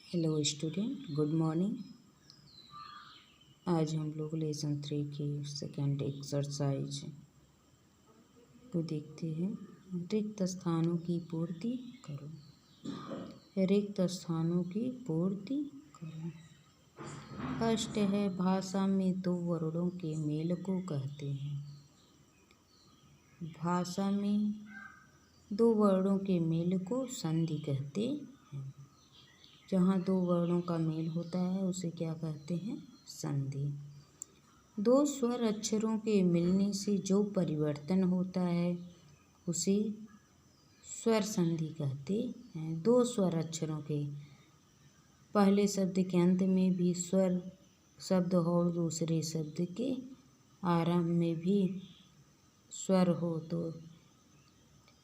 Hello student, good morning. आज हम लोग लेसन 3 की सेकेंड एक्सरसाइज को देखते हैं। रिक्त स्थानों की पूर्ति करो। रिक्त स्थानों की पूर्ति करो। फर्स्ट है, भाषा में दो वर्णों के मेल को कहते हैं। भाषा में दो वर्णों के मेल को संधि कहते हैं। जहाँ दो वर्णों का मेल होता है उसे क्या कहते हैं? संधि। दो स्वर अक्षरों के मिलने से जो परिवर्तन होता है उसे स्वर संधि कहते हैं। दो स्वर अक्षरों के पहले शब्द के अंत में भी स्वर शब्द हो और दूसरे शब्द के आरंभ में भी स्वर हो तो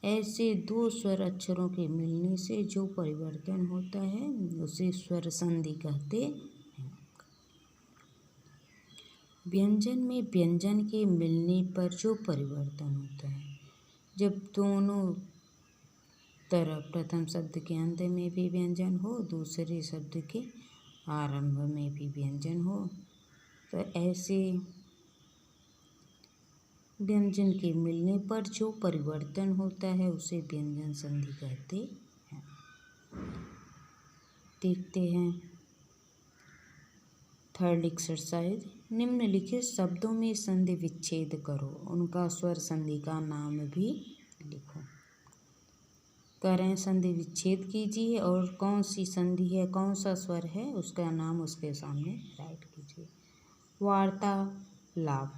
ऐसे दो स्वर अक्षरों के मिलने से जो परिवर्तन होता है उसे स्वर संधि कहते हैं। व्यंजन में व्यंजन के मिलने पर जो परिवर्तन होता है, जब दोनों तरफ प्रथम शब्द के अंत में भी व्यंजन हो, दूसरे शब्द के आरंभ में भी व्यंजन हो, तो ऐसे व्यंजन के मिलने पर जो परिवर्तन होता है उसे व्यंजन संधि कहते हैं। देखते हैं थर्ड एक्सरसाइज। निम्नलिखित शब्दों में संधि विच्छेद करो, उनका स्वर संधि का नाम भी लिखो। करें संधि विच्छेद कीजिए और कौन सी संधि है, कौन सा स्वर है उसका नाम उसके सामने राइट कीजिए। वार्तालाप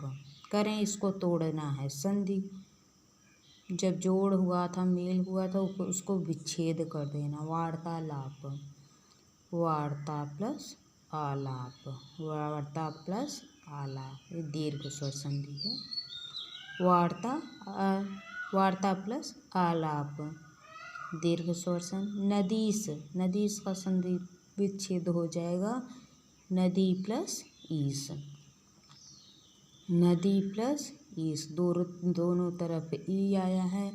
करें, इसको तोड़ना है। संधि जब जोड़ हुआ था, मेल हुआ था, उसको विच्छेद कर देना। वार्तालाप, वार्ता प्लस आलाप, वार्ता प्लस आलाप, ये दीर्घ स्वर संधि है। वार्ता प्लस आलाप, दीर्घ स्वर संधि। नदीस, नदीस का संधि विच्छेद हो जाएगा। नदी प्लस ईस, नदी प्लस ईस, दोनों तरफ ई आया है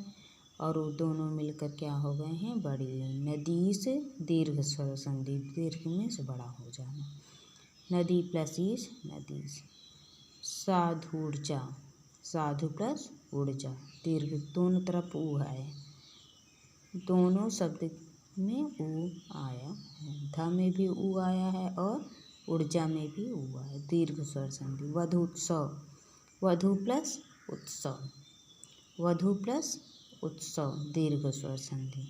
और वो दोनों मिलकर क्या हो गए हैं? बड़ी ई। नदी से दीर्घ स्वर संधि, दीर्घ में से बड़ा हो जाना। नदी प्लस ईस, नदीस। साधुर्जा, साधु प्लस ऊर्जा, दीर्घ, दोनों तरफ ऊ है, दोनों शब्द में ऊ आया है। ध में भी ऊ आया है और ऊर्जा में भी ऊ आया, दीर्घ स्वर संधि। वधूत्सव, वधु प्लस उत्सव, वधु प्लस उत्सव, दीर्घ स्वर संधि।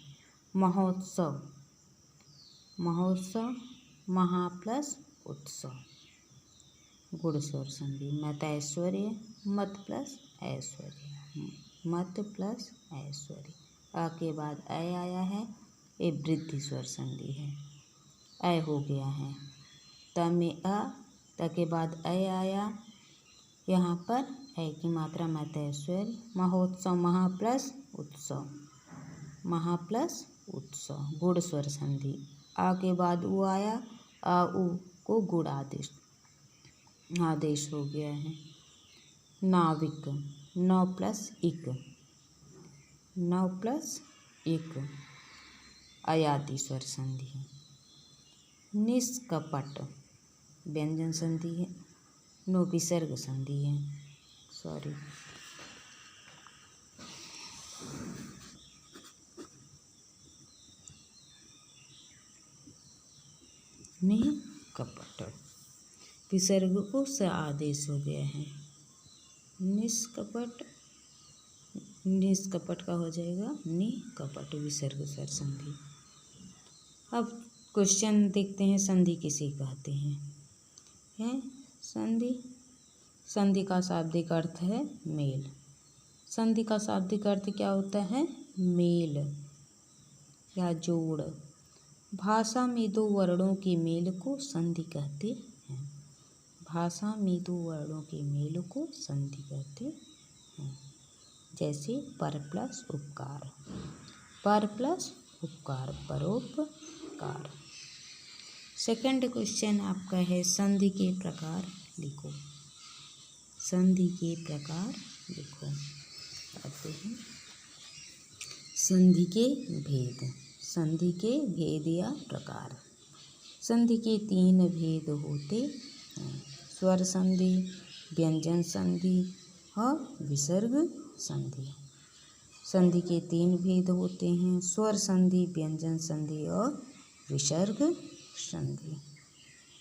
महोत्सव, महोत्सव, महा प्लस उत्सव, गुण स्वर संधि। मतैश्वर्य, मत प्लस ऐश्वर्य, मत प्लस ऐश्वर्य। अ के बाद ऐ आया है, ये वृद्धि स्वर संधि है, ऐ हो गया है। त में अ, त के बाद ऐ आया, यहाँ पर ऐ की मात्रा मतैश्वर्य। महोत्सव, महा प्लस उत्सव, महा प्लस उत्सव, गुण स्वर संधि। आ के बाद उ आया, आ उ को गुण आदेश हो गया है। नाविक, नौ प्लस इक, नौ प्लस इक, अयाति स्वर संधि है। निष्कपट, व्यंजन संधि है, नो विसर्ग संधि है, सॉरी। निष्कपट, विसर्ग को स आदेश हो गया है। निष्कपट, निष्कपट का हो जाएगा निकपट, विसर्ग स्वर संधि। अब क्वेश्चन देखते हैं, संधि किसे कहते हैं? संधि, संधि का शाब्दिक अर्थ है मेल। संधि का शाब्दिक अर्थ क्या होता है? मेल या जोड़। भाषा में दो वर्णों के मेल को संधि कहते हैं। भाषा में दो वर्णों के मेल को संधि कहते हैं। जैसे पर प्लस उपकार, पर प्लस उपकार, परोपकार। सेकंड क्वेश्चन आपका है, संधि के प्रकार लिखो। संधि के प्रकार लिखो। आते हैं संधि के भेद, संधि के भेद या प्रकार। संधि के 3 भेद होते हैं, स्वर संधि, व्यंजन संधि और विसर्ग संधि। संधि के 3 भेद होते हैं, स्वर संधि, व्यंजन संधि और विसर्ग संधि।